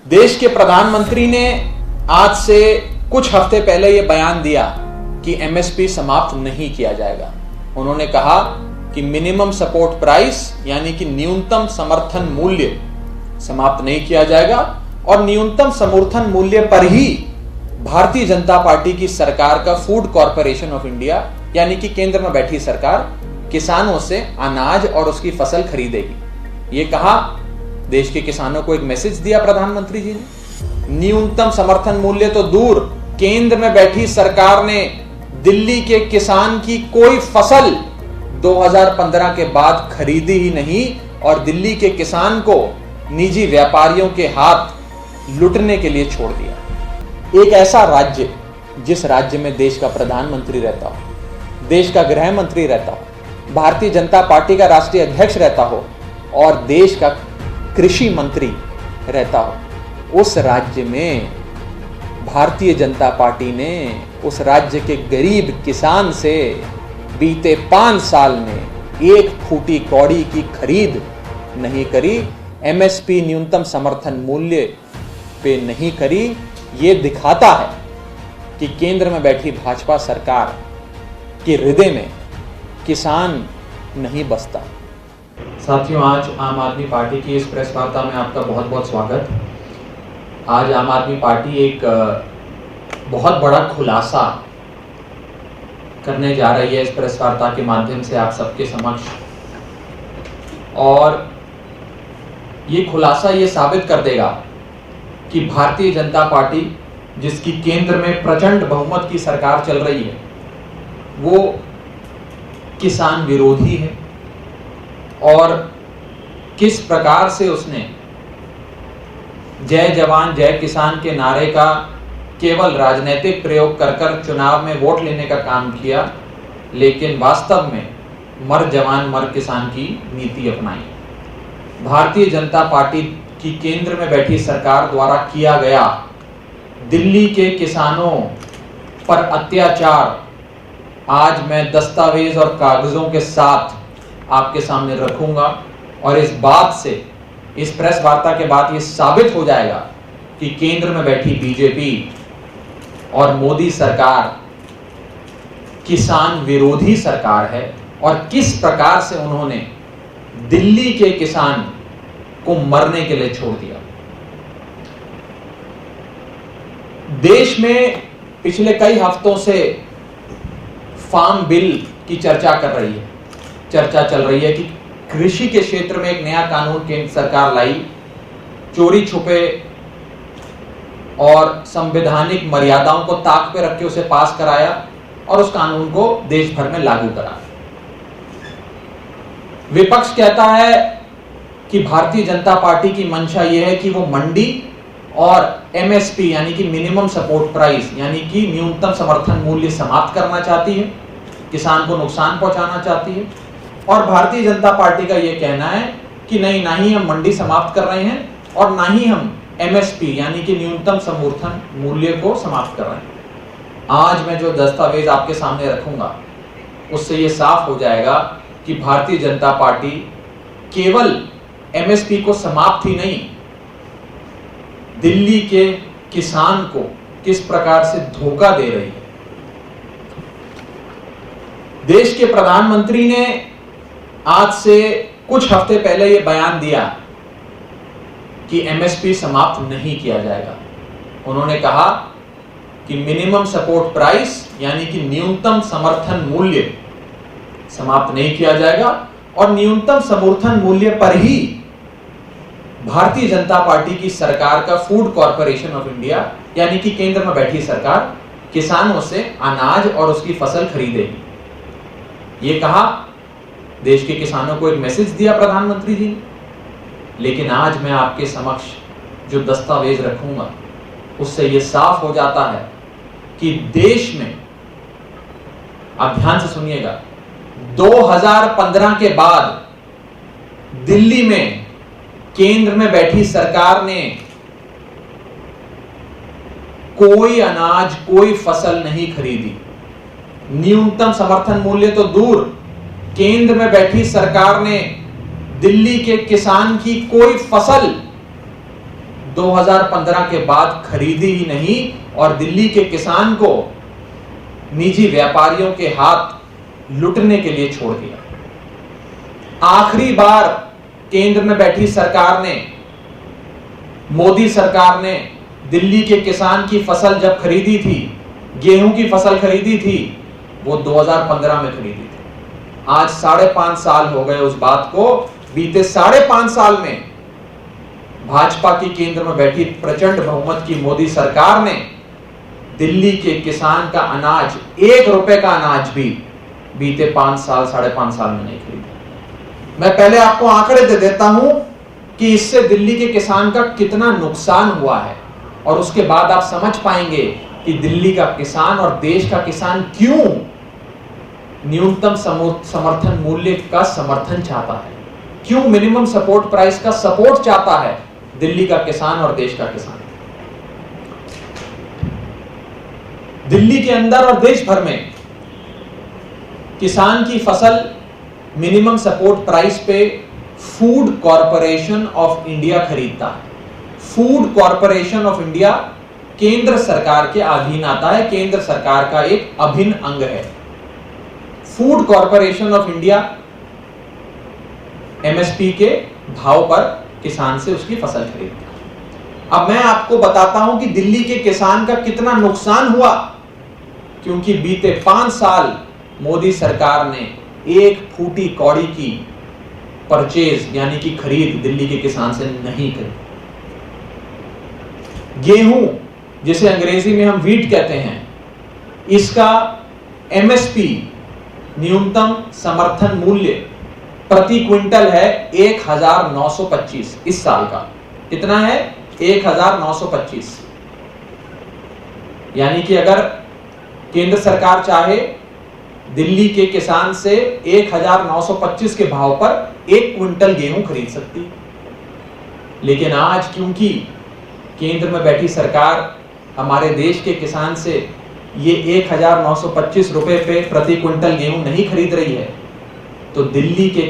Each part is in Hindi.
देश के प्रधानमंत्री ने आज से कुछ हफ्ते पहले यह बयान दिया कि एमएसपी समाप्त नहीं किया जाएगा। उन्होंने कहा कि मिनिमम सपोर्ट प्राइस यानी कि न्यूनतम समर्थन मूल्य समाप्त नहीं किया जाएगा और न्यूनतम समर्थन मूल्य पर ही भारतीय जनता पार्टी की सरकार का फूड कॉर्पोरेशन ऑफ इंडिया यानी कि केंद्र में बैठी सरकार किसानों से अनाज और उसकी फसल खरीदेगी। ये कहा, देश के किसानों को एक मैसेज दिया प्रधानमंत्री जी ने। न्यूनतम समर्थन मूल्य तो दूर, केंद्र में बैठी सरकार ने दिल्ली के किसान की कोई फसल 2015 के बाद खरीदी ही नहीं और दिल्ली के किसान को निजी व्यापारियों के हाथ लुटने के लिए छोड़ दिया। एक ऐसा राज्य जिस राज्य में देश का प्रधानमंत्री रहता हो, देश का गृह मंत्री रहता हो, भारतीय जनता पार्टी का राष्ट्रीय अध्यक्ष रहता हो और देश का कृषि मंत्री रहता हो, उस राज्य में भारतीय जनता पार्टी ने उस राज्य के गरीब किसान से बीते 5 साल में एक फूटी कौड़ी की खरीद नहीं करी, एमएसपी न्यूनतम समर्थन मूल्य पे नहीं करी। ये दिखाता है कि केंद्र में बैठी भाजपा सरकार के हृदय में किसान नहीं बसता। साथियों, आज आम आदमी पार्टी की इस प्रेस वार्ता में आपका बहुत बहुत स्वागत। आज आम आदमी पार्टी एक बहुत बड़ा खुलासा करने जा रही है इस प्रेस वार्ता के माध्यम से आप सबके समक्ष, और ये खुलासा ये साबित कर देगा कि भारतीय जनता पार्टी, जिसकी केंद्र में प्रचंड बहुमत की सरकार चल रही है, वो किसान विरोधी है और किस प्रकार से उसने जय जवान जय किसान के नारे का केवल राजनीतिक प्रयोग कर कर चुनाव में वोट लेने का काम किया, लेकिन वास्तव में मर जवान मर किसान की नीति अपनाई। भारतीय जनता पार्टी की केंद्र में बैठी सरकार द्वारा किया गया दिल्ली के किसानों पर अत्याचार आज मैं दस्तावेज और कागजों के साथ आपके सामने रखूंगा और इस बात से, इस प्रेस वार्ता के बाद ये साबित हो जाएगा कि केंद्र में बैठी बीजेपी और मोदी सरकार किसान विरोधी सरकार है और किस प्रकार से उन्होंने दिल्ली के किसान को मरने के लिए छोड़ दिया। देश में पिछले कई हफ्तों से फार्म बिल की चर्चा चल रही है कि कृषि के क्षेत्र में एक नया कानून केंद्र सरकार लाई, चोरी छुपे और संवैधानिक मर्यादाओं को ताक पे रख के उसे पास कराया और उस कानून को देश भर में लागू करा। विपक्ष कहता है कि भारतीय जनता पार्टी की मंशा यह है कि वो मंडी और एमएसपी यानी कि मिनिमम सपोर्ट प्राइस यानी कि न्यूनतम समर्थन मूल्य समाप्त करना चाहती है, किसान को नुकसान पहुंचाना चाहती है। और भारतीय जनता पार्टी का यह कहना है कि नहीं, ना ही हम मंडी समाप्त कर रहे हैं और ना ही हम एमएसपी यानी कि न्यूनतम समर्थन मूल्य को समाप्त कर रहे हैं। आज मैं जो दस्तावेज आपके सामने रखूंगा उससे यह साफ हो जाएगा कि भारतीय जनता पार्टी केवल एमएसपी को समाप्त ही नहीं, दिल्ली के किसान को किस प्रकार से धोखा दे रही है। देश के प्रधानमंत्री ने आज से कुछ हफ्ते पहले यह बयान दिया कि एमएसपी समाप्त नहीं किया जाएगा। उन्होंने कहा कि मिनिमम सपोर्ट प्राइस यानी कि न्यूनतम समर्थन मूल्य समाप्त नहीं किया जाएगा और न्यूनतम समर्थन मूल्य पर ही भारतीय जनता पार्टी की सरकार का फूड कॉर्पोरेशन ऑफ इंडिया यानी कि केंद्र में बैठी सरकार किसानों से अनाज और उसकी फसल खरीदेगी। ये कहा, देश के किसानों को एक मैसेज दिया प्रधानमंत्री जी ने। लेकिन आज मैं आपके समक्ष जो दस्तावेज रखूंगा उससे यह साफ हो जाता है कि देश में, आप ध्यान से सुनिएगा, 2015 के बाद दिल्ली में केंद्र में बैठी सरकार ने कोई अनाज, कोई फसल नहीं खरीदी। न्यूनतम समर्थन मूल्य तो दूर, केंद्र में बैठी सरकार ने दिल्ली के किसान की कोई फसल 2015 के बाद खरीदी ही नहीं और दिल्ली के किसान को निजी व्यापारियों के हाथ लुटने के लिए छोड़ दिया। आखिरी बार केंद्र में बैठी सरकार ने, मोदी सरकार ने दिल्ली के किसान की फसल जब खरीदी थी, गेहूं की फसल खरीदी थी, वो 2015 में खरीदी थी। आज 5.5 साल हो गए उस बात को। बीते 5.5 साल में भाजपा की केंद्र में बैठी प्रचंड बहुमत की मोदी सरकार ने दिल्ली के किसान का अनाज, 1 रुपए का अनाज भी बीते 5.5 साल में नहीं खरीदा। मैं पहले आपको आंकड़े दे देता हूं कि इससे दिल्ली के किसान का कितना नुकसान हुआ है और उसके बाद आप समझ पाएंगे कि दिल्ली का किसान और देश का किसान क्यों न्यूनतम समर्थन मूल्य का समर्थन चाहता है, क्यों मिनिमम सपोर्ट प्राइस का सपोर्ट चाहता है दिल्ली का किसान और देश का किसान। दिल्ली के अंदर और देश भर में किसान की फसल मिनिमम सपोर्ट प्राइस पे फूड कॉरपोरेशन ऑफ इंडिया खरीदता है। फूड कॉरपोरेशन ऑफ इंडिया केंद्र सरकार के अधीन आता है, केंद्र सरकार का एक अभिन्न अंग है। Food corporation of India MSP के भाव पर किसान से उसकी फसल खरीदता है। अब मैं आपको बताता हूं कि दिल्ली के किसान का कितना नुकसान हुआ, क्योंकि बीते 5 साल मोदी सरकार ने एक फूटी कौड़ी की परचेज यानी कि खरीद दिल्ली के किसान से नहीं करी। गेहूं, जिसे अंग्रेजी में हम व्हीट कहते हैं, इसका एमएसपी न्यूनतम समर्थन मूल्य प्रति क्विंटल है 1925 इस साल का। कितना है? 1925। यानी कि अगर केंद्र सरकार चाहे दिल्ली के किसान से 1925 के भाव पर 1 क्विंटल गेहूं खरीद सकती। लेकिन आज क्योंकि केंद्र में बैठी सरकार हमारे देश के किसान से ये 1925 रुपए पे प्रति क्विंटल गेहूं नहीं खरीद रही है, तो दिल्ली के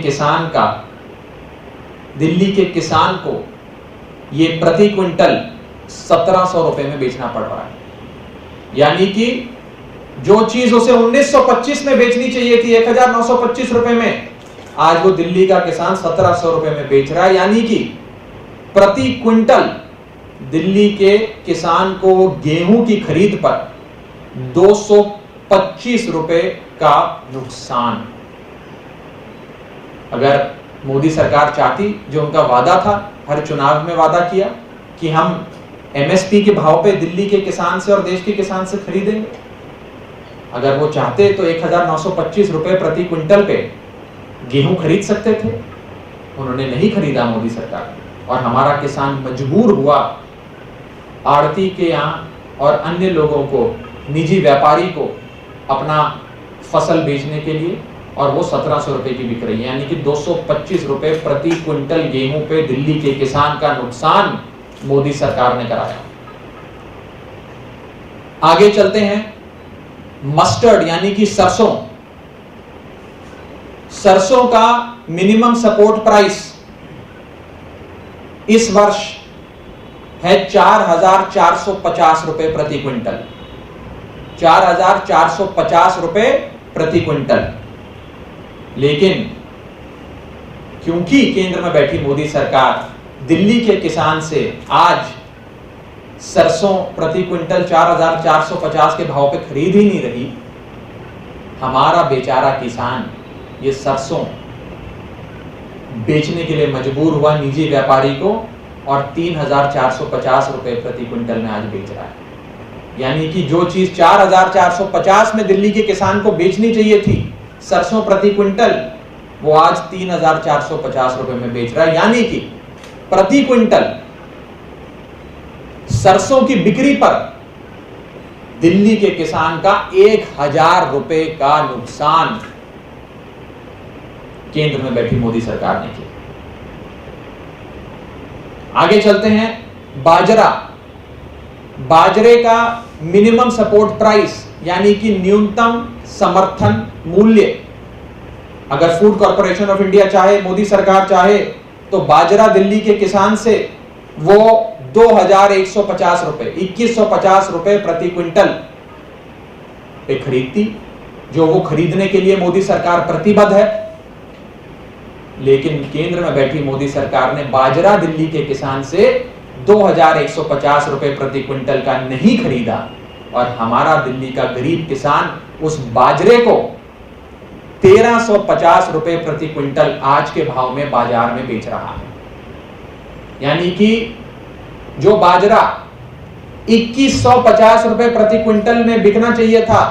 किसान को ये प्रति क्विंटल 1700 रुपए में बेचना पड़ रहा है। यानी कि जो चीज उसे 1925 में बेचनी चाहिए थी 1925 रुपए में, आज वो दिल्ली का किसान 1700 रुपए में बेच रहा है। यानी कि प्रति क्विंटल दिल्ली के किसान को गेहूं की खरीद पर 225 रुपए का नुकसान। अगर मोदी सरकार चाहती, जो उनका वादा था, हर चुनाव में वादा किया कि हम एमएसपी के भाव पे दिल्ली के किसान से और देश के किसान से खरीदेंगे, अगर वो चाहते तो 1925 रुपए प्रति क्विंटल पे गेहूं खरीद सकते थे। उन्होंने नहीं खरीदा मोदी सरकार, और हमारा किसान मजबूर हुआ आड़ती के यहाँ और अन्य लोगों को, निजी व्यापारी को अपना फसल बेचने के लिए, और वो 1700 रुपए की बिक रही है। यानी कि 225 रुपए प्रति क्विंटल गेहूं पे दिल्ली के किसान का नुकसान मोदी सरकार ने कराया। आगे चलते हैं। मस्टर्ड यानी कि सरसों, सरसों का मिनिमम सपोर्ट प्राइस इस वर्ष है 4450 रुपए प्रति क्विंटल। 4450 रुपए प्रति क्विंटल। लेकिन क्योंकि केंद्र में बैठी मोदी सरकार दिल्ली के किसान से आज सरसों प्रति क्विंटल 4450 के भाव पे खरीद ही नहीं रही, हमारा बेचारा किसान ये सरसों बेचने के लिए मजबूर हुआ निजी व्यापारी को, और 3450 रुपए प्रति क्विंटल में आज बेच रहा है। यानी कि जो चीज 4450 में दिल्ली के किसान को बेचनी चाहिए थी, सरसों प्रति क्विंटल, वो आज 3450 रुपए में बेच रहा है। यानी कि प्रति क्विंटल सरसों की बिक्री पर दिल्ली के किसान का 1000 रुपए का नुकसान केंद्र में बैठी मोदी सरकार ने किया। आगे चलते हैं। बाजरा, बाजरे का मिनिमम सपोर्ट प्राइस यानी कि न्यूनतम समर्थन मूल्य, अगर फूड कॉर्पोरेशन ऑफ इंडिया चाहे, मोदी सरकार चाहे, तो बाजरा दिल्ली के किसान से वो 2150 रुपए 2150 रुपए प्रति क्विंटल पे खरीदती, जो वो खरीदने के लिए मोदी सरकार प्रतिबद्ध है। लेकिन केंद्र में बैठी मोदी सरकार ने बाजरा दिल्ली के किसान से 2150 रुपए प्रति क्विंटल का नहीं खरीदा, और हमारा दिल्ली का गरीब किसान उस बाजरे को 1350 रुपए प्रति क्विंटल आज के भाव में बाजार में बेच रहा है। यानी कि जो बाजरा 2150 रुपए प्रति क्विंटल में बिकना चाहिए था,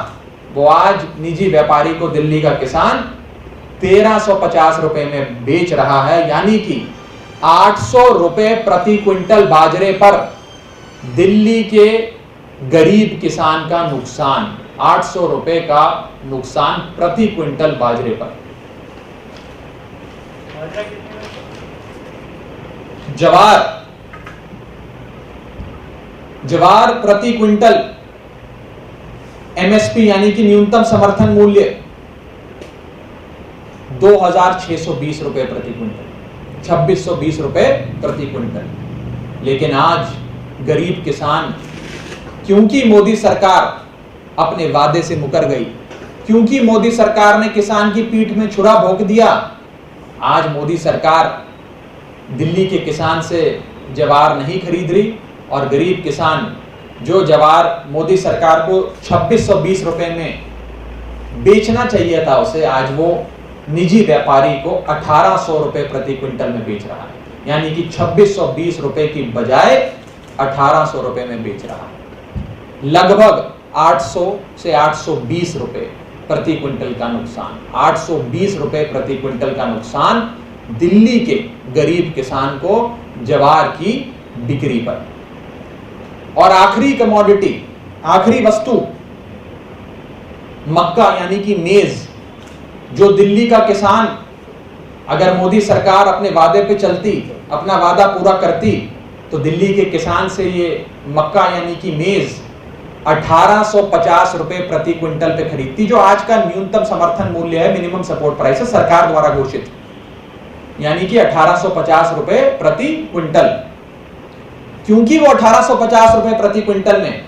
वो आज निजी व्यापारी को दिल्ली का किसान 1350 रुपए में बेच रहा है। यानी कि 800 रुपए प्रति क्विंटल बाजरे पर दिल्ली के गरीब किसान का नुकसान, 800 रुपए का नुकसान प्रति क्विंटल बाजरे पर। ज्वार प्रति क्विंटल एमएसपी यानी कि न्यूनतम समर्थन मूल्य 2620 रुपए प्रति क्विंटल, 2620 रुपए प्रति क्विंटल। लेकिन आज गरीब किसान, क्योंकि मोदी सरकार अपने वादे से मुकर गई, क्योंकि मोदी सरकार ने किसान की पीठ में छुरा भोंक दिया, आज मोदी सरकार दिल्ली के किसान से ज्वार नहीं खरीद रही, और गरीब किसान जो ज्वार मोदी सरकार को 2620 रुपए में बेचना चाहिए था उसे, आज वो निजी व्यापारी को 1800 रुपए प्रति क्विंटल में बेच रहा है। यानी कि 2620 रुपए की बजाय 1800 रुपए में बेच रहा है। लगभग 800 से 820 रुपए प्रति क्विंटल का नुकसान, 820 रुपए प्रति क्विंटल का नुकसान दिल्ली के गरीब किसान को ज्वार की बिक्री पर। और आखिरी कमोडिटी, आखिरी वस्तु मक्का यानी कि मेज, जो दिल्ली का किसान, अगर मोदी सरकार अपने वादे पे चलती, अपना वादा पूरा करती, तो दिल्ली के किसान से ये मक्का यानी कि मेज 1850 रुपए प्रति क्विंटल पे खरीदती, जो आज का न्यूनतम समर्थन मूल्य है, मिनिमम सपोर्ट प्राइस है सरकार द्वारा घोषित, यानी कि 1850 रुपए प्रति क्विंटल। क्योंकि वो 1850 रुपए प्रति क्विंटल में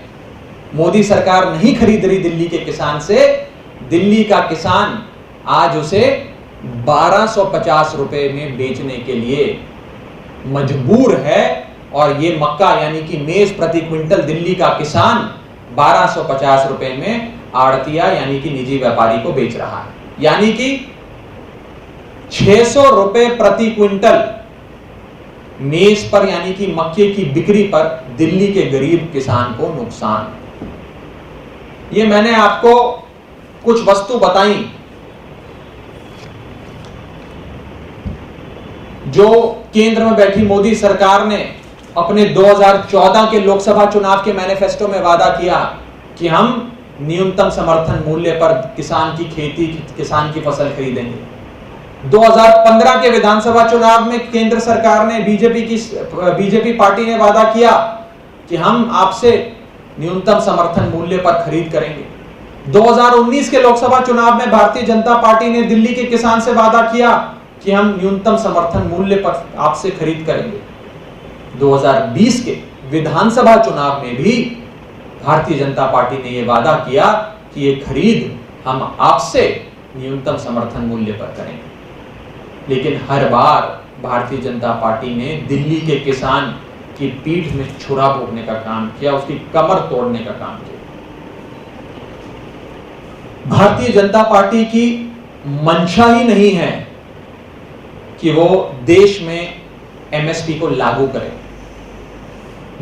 मोदी सरकार नहीं खरीद रही दिल्ली के किसान से, दिल्ली का किसान आज उसे 1250 रुपए में बेचने के लिए मजबूर है। और ये मक्का यानी कि मेज प्रति क्विंटल दिल्ली का किसान 1250 रुपए में आड़तिया यानी कि निजी व्यापारी को बेच रहा है। यानी कि 600 रुपए प्रति क्विंटल मेज पर यानी कि मक्के की बिक्री पर दिल्ली के गरीब किसान को नुकसान। ये मैंने आपको कुछ वस्तु बताई जो केंद्र में बैठी मोदी सरकार ने अपने 2014 के लोकसभा चुनाव के मैनिफेस्टो में वादा किया कि हम न्यूनतम समर्थन मूल्य पर किसान की खेती, किसान की फसल खरीदेंगे। 2015 के विधानसभा चुनाव में केंद्र सरकार ने, बीजेपी पार्टी ने वादा किया कि हम आपसे न्यूनतम समर्थन मूल्य पर खरीद करेंगे। 2019 के लोकसभा चुनाव में भारतीय जनता पार्टी ने दिल्ली के किसान से वादा किया कि हम न्यूनतम समर्थन मूल्य पर आपसे खरीद करेंगे। 2020 के विधानसभा चुनाव में भी भारतीय जनता पार्टी ने यह वादा किया कि ये खरीद हम आपसे न्यूनतम समर्थन मूल्य पर करेंगे। लेकिन हर बार भारतीय जनता पार्टी ने दिल्ली के किसान की पीठ में छुरा भोंकने का काम किया, उसकी कमर तोड़ने का काम किया। भारतीय जनता पार्टी की मंशा ही नहीं है कि वो देश में एमएसपी को लागू करे।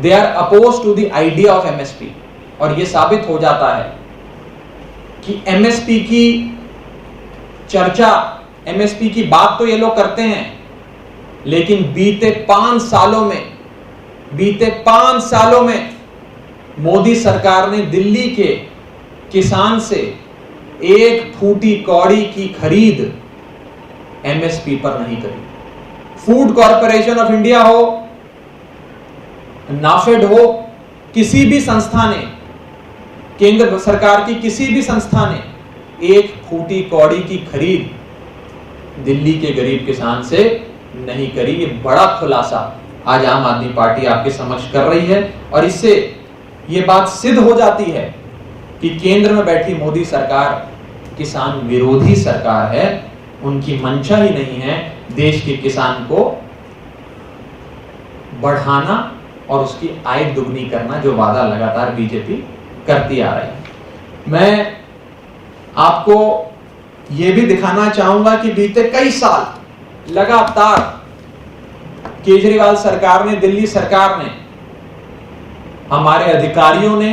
They are oppose to the idea of MSP. और यह साबित हो जाता है कि एमएसपी की चर्चा, एमएसपी की बात तो ये लोग करते हैं, लेकिन बीते 5 सालों में मोदी सरकार ने दिल्ली के किसान से एक फूटी कौड़ी की खरीद एमएसपी पर नहीं करी। फूड कॉरपोरेशन ऑफ इंडिया हो, नाफेड हो, किसी भी संस्था ने, केंद्र सरकार की किसी भी संस्था ने एक फूटी कौड़ी की खरीद दिल्ली के गरीब किसान से नहीं करी। ये बड़ा खुलासा आज आम आदमी पार्टी आपके समक्ष कर रही है। और इससे ये बात सिद्ध हो जाती है कि केंद्र में बैठी मोदी सरकार किसान विरोधी सरकार है। उनकी मंशा ही नहीं है देश के किसान को बढ़ाना और उसकी आय दुगनी करना, जो वादा लगातार बीजेपी करती आ रही है। मैं आपको यह भी दिखाना चाहूंगा कि बीते कई साल लगातार केजरीवाल सरकार ने, दिल्ली सरकार ने, हमारे अधिकारियों ने,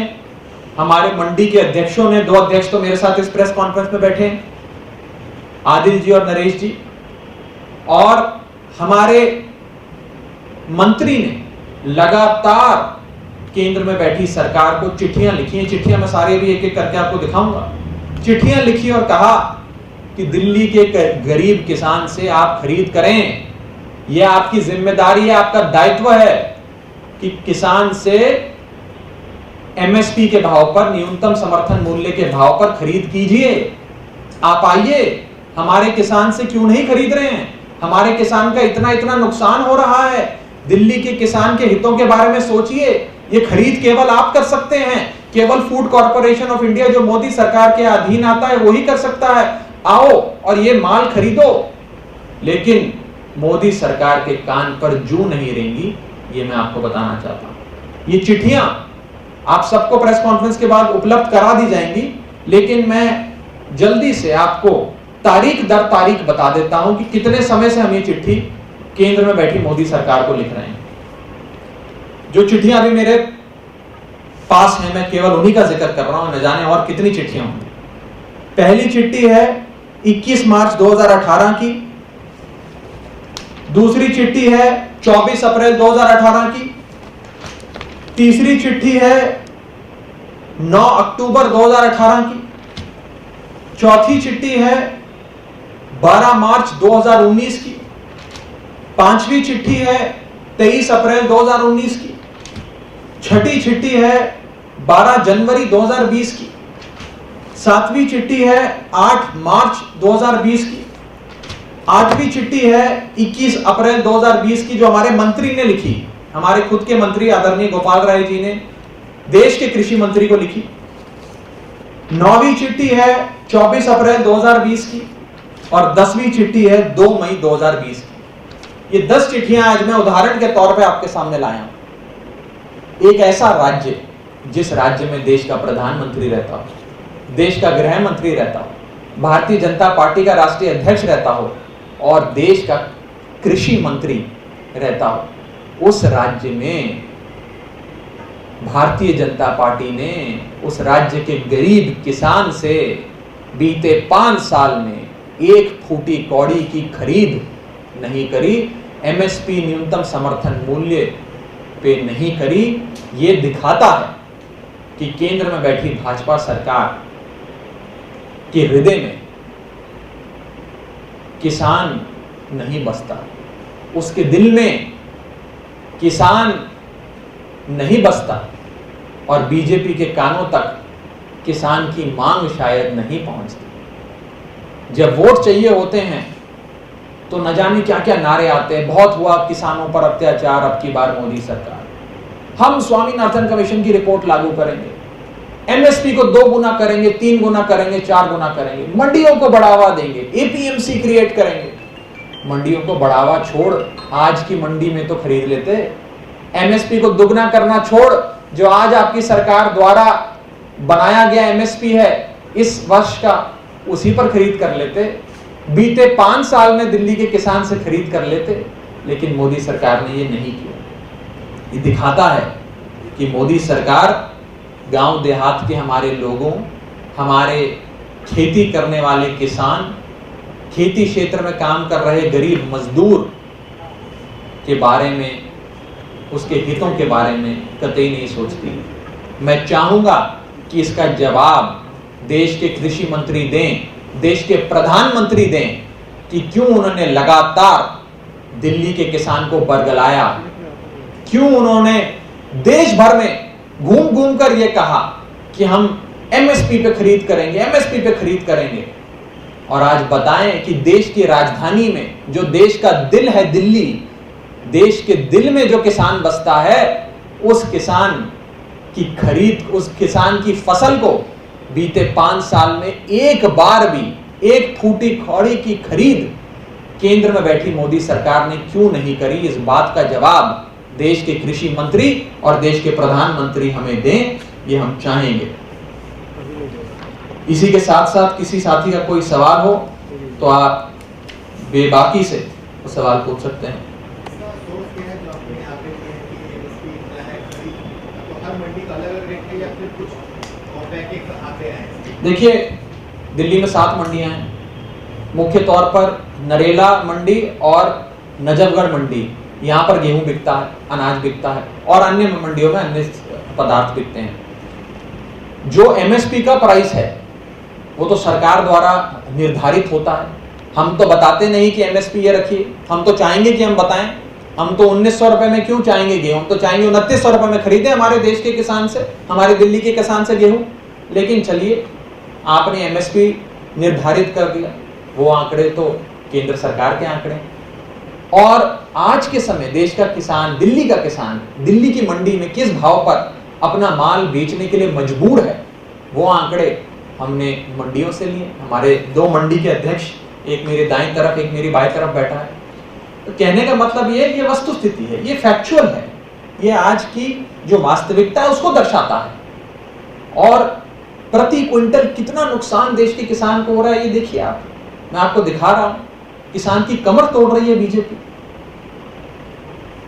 हमारे मंडी के अध्यक्षों ने, 2 अध्यक्ष तो मेरे साथ इस प्रेस कॉन्फ्रेंस में बैठे हैं, आदिल जी और नरेश जी, और हमारे मंत्री ने लगातार केंद्र में बैठी सरकार को चिट्ठियां लिखी हैं। चिट्ठियां मैं सारे भी एक एक करके आपको दिखाऊंगा। चिट्ठियां लिखी और कहा कि दिल्ली के गरीब किसान से आप खरीद करें, यह आपकी जिम्मेदारी है, आपका दायित्व है कि किसान से एमएसपी के भाव पर, न्यूनतम समर्थन मूल्य के भाव पर खरीद कीजिए। आप आइए, हमारे किसान से क्यों नहीं खरीद रहे हैं? हमारे किसान का इतना इतना नुकसान हो रहा है, दिल्ली के किसान के हितों के बारे में सोचिए। ये खरीद केवल आप कर सकते हैं, केवल फूड कॉर्पोरेशन ऑफ इंडिया जो मोदी सरकार के अधीन आता है वही कर सकता है। आओ और ये माल खरीदो। लेकिन मोदी सरकार के कान पर जूं नहीं रेंगी, ये मैं आपको बताना चाहता हूं। ये चिट्ठियां आप सबको प्रेस कॉन्फ्रेंस के बाद उपलब्ध करा दी जाएंगी, लेकिन मैं जल्दी से आपको तारीख दर तारीख बता देता हूं कि कितने समय से हम ये चिट्ठी केंद्र में बैठी मोदी सरकार को लिख रहे हैं। जो चिट्ठियां अभी मेरे पास हैं, मैं केवल उन्हीं का जिक्र कर रहा हूं, न जाने और कितनी चिट्ठियां होंगी। पहली चिट्ठी है 21 मार्च 2018 की, दूसरी चिट्ठी है 24 अप्रैल 2018 की, तीसरी चिट्ठी है 9 अक्टूबर 2018 की, चौथी चिट्ठी है 12 मार्च 2019 की, पांचवी चिट्ठी है 23 अप्रैल 2019 की, छठी चिट्ठी है 12 जनवरी 2020 की, सातवीं चिट्ठी है 8 मार्च 2020 की, आठवीं चिट्ठी है 21 अप्रैल 2020 की जो हमारे मंत्री ने लिखी, हमारे खुद के मंत्री आदरणीय गोपाल राय जी ने देश के कृषि मंत्री को लिखी। नौवीं चिट्ठी है 24 अप्रैल 2020 की और 10वीं चिट्ठी है 2 मई 2020 की। ये 10 चिट्ठियां आज मैं उदाहरण के तौर पे आपके सामने लाया हूं। एक ऐसा राज्य जिस राज्य में देश का प्रधानमंत्री रहता हो, देश का गृह मंत्री रहता हो, भारतीय जनता पार्टी का राष्ट्रीय अध्यक्ष रहता हो और देश का कृषि मंत्री रहता हो, उस राज्य में भारतीय जनता पार्टी ने उस राज्य के गरीब किसान से बीते 5 साल में 1 फूटी कौड़ी की खरीद नहीं करी, एमएसपी न्यूनतम समर्थन मूल्य पे नहीं करी। ये दिखाता है कि केंद्र में बैठी भाजपा सरकार के हृदय में किसान नहीं बसता, उसके दिल में किसान नहीं बसता और बीजेपी के कानों तक किसान की मांग शायद नहीं पहुंचती। जब वोट चाहिए होते हैं तो न जाने क्या क्या नारे आते हैं, बहुत हुआ किसानों पर अत्याचार, अब की बार मोदी सरकार, हम स्वामीनाथन कमीशन की रिपोर्ट लागू करेंगे, एमएसपी को 2 गुना करेंगे, 3 गुना करेंगे, 4 गुना करेंगे, मंडियों को बढ़ावा देंगे, एपीएमसी क्रिएट करेंगे। मंडियों को बढ़ावा छोड़, आज की मंडी में तो खरीद लेते। एमएसपी को दुगना करना छोड़, जो आज आपकी सरकार द्वारा बनाया गया एमएसपी है इस वर्ष का, उसी पर खरीद कर लेते। बीते 5 साल में दिल्ली के किसान से खरीद कर लेते, लेकिन मोदी सरकार ने ये नहीं किया। ये दिखाता है कि मोदी सरकार गांव देहात के हमारे लोगों, हमारे खेती करने वाले किसान, खेती क्षेत्र में काम कर रहे गरीब मजदूर के बारे में, उसके हितों के बारे में कतई नहीं सोचती। मैं चाहूंगा कि इसका जवाब देश के कृषि मंत्री दें, देश के प्रधानमंत्री दें कि क्यों उन्होंने लगातार दिल्ली के किसान को बरगलाया, क्यों उन्होंने देश भर में घूम घूम कर यह कहा कि हम एमएसपी पे खरीद करेंगे, एमएसपी पे खरीद करेंगे, और आज बताएं कि देश की राजधानी में जो देश का दिल है दिल्ली, देश के दिल में जो किसान बसता है, उस किसान की खरीद, उस किसान की फसल को बीते 5 साल में एक बार भी एक फूटी कौड़ी की खरीद केंद्र में बैठी मोदी सरकार ने क्यों नहीं करी? इस बात का जवाब देश के कृषि मंत्री और देश के प्रधानमंत्री हमें दें, ये हम चाहेंगे। इसी के साथ साथ किसी साथी का कोई सवाल हो तो आप बेबाकी से वो सवाल पूछ सकते हैं। देखिए, दिल्ली में 7 मंडियां हैं, मुख्य तौर पर नरेला मंडी और नजफगढ़ मंडी, यहाँ पर गेहूं बिकता है, अनाज बिकता है और अन्य मंडियों में अन्य पदार्थ बिकते हैं। जो एमएसपी का प्राइस है वो तो सरकार द्वारा निर्धारित होता है। हम तो बताते नहीं कि एमएसपी ये रखिए, हम तो चाहेंगे कि हम बताएं। हम तो 1900 रुपए में क्यों चाहेंगे गेहूं, हम तो चाहेंगे 2900 रुपए में खरीदे हमारे देश के किसान से, हमारे दिल्ली के किसान से गेहूं। लेकिन चलिए, आपने एमएसपी निर्धारित कर दिया, वो आंकड़े तो केंद्र सरकार के आंकड़े। और आज के समय देश का किसान, दिल्ली का किसान दिल्ली की मंडी में किस भाव पर अपना माल बेचने के लिए मजबूर है, वो आंकड़े हमने मंडियों से लिए। हमारे 2 मंडी के अध्यक्ष, एक मेरे दाएं तरफ एक मेरी बाएं तरफ बैठा है। तो कहने का मतलब ये है कि ये वस्तु स्थिति है, ये फैक्चुअल है, ये आज की जो वास्तविकता है उसको दर्शाता है। और प्रति क्विंटल कितना नुकसान देश के किसान को हो रहा है ये देखिए आप, मैं आपको दिखा रहा हूं। किसान की कमर तोड़ रही है बीजेपी।